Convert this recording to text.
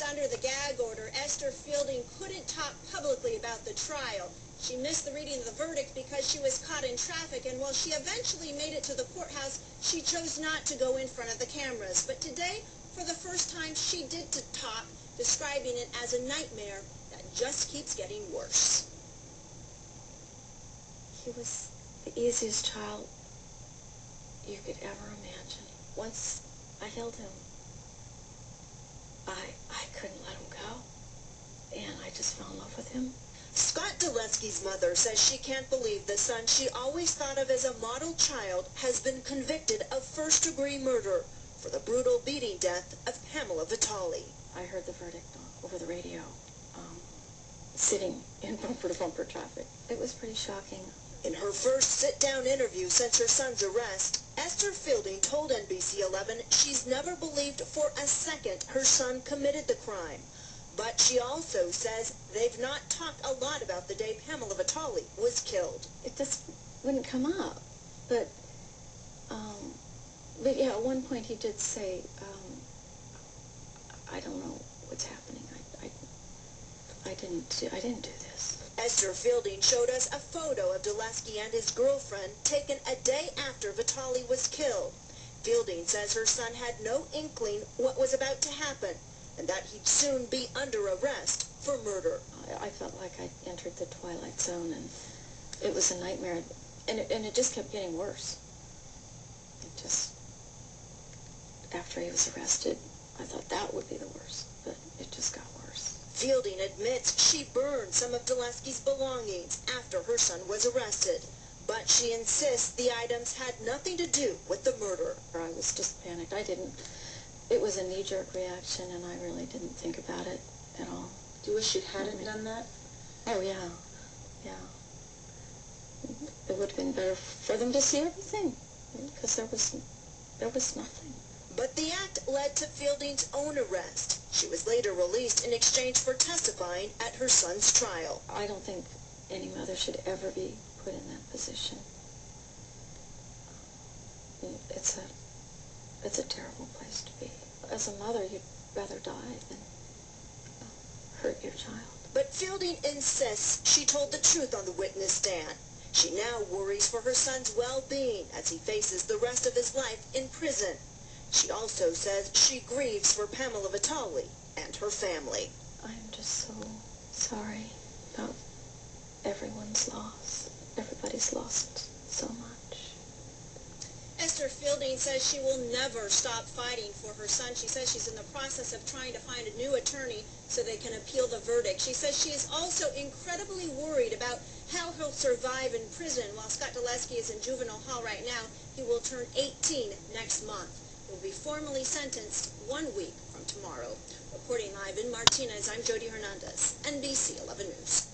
under the gag order, Esther Fielding couldn't talk publicly about the trial. She missed the reading of the verdict because she was caught in traffic, and while she eventually made it to the courthouse, she chose not to go in front of the cameras. But today, for the first time, she did talk, describing it as a nightmare that just keeps getting worse. He was the easiest child you could ever imagine. Once I held him, I couldn't let him go, and I just fell in love with him. Scott Dyleski's mother says she can't believe the son she always thought of as a model child has been convicted of first-degree murder for the brutal beating death of Pamela Vitale. I heard the verdict over the radio, sitting in bumper-to-bumper traffic. It was pretty shocking. In her first sit-down interview since her son's arrest, Esther Fielding told NBC 11 she's never believed for a second her son committed the crime. But she also says they've not talked a lot about the day Pamela Vitale was killed. It just wouldn't come up. But yeah, at one point he did say, I don't know what's happening. I didn't do this. Esther Fielding showed us a photo of Dyleski and his girlfriend taken a day after Vitale was killed. Fielding says her son had no inkling what was about to happen, and that he'd soon be under arrest for murder. I felt like I entered the twilight zone, and it was a nightmare, and it just kept getting worse. It just, after he was arrested, I thought that would be the worst, but it just got worse. Fielding admits she burned some of Dyleski's belongings after her son was arrested, but she insists the items had nothing to do with the murder. I was just panicked. It was a knee-jerk reaction, and I really didn't think about it at all. Do you wish you hadn't done that? Oh, yeah. Yeah. It would have been better for them to see everything, because there was nothing. But the act led to Fielding's own arrest. She was later released in exchange for testifying at her son's trial. I don't think any mother should ever be put in that position. It's a terrible place to be. As a mother, you'd rather die than hurt your child. But Fielding insists she told the truth on the witness stand. She now worries for her son's well-being as he faces the rest of his life in prison. She also says she grieves for Pamela Vitale and her family. I'm just so sorry about everyone's loss. Everybody's lost so much. Esther Fielding says she will never stop fighting for her son. She says she's in the process of trying to find a new attorney so they can appeal the verdict. She says she is also incredibly worried about how he'll survive in prison. While Scott Dyleski is in juvenile hall right now, he will turn 18 next month. He will be formally sentenced 1 week from tomorrow. Reporting live in Martinez, I'm Jody Hernandez, NBC 11 News.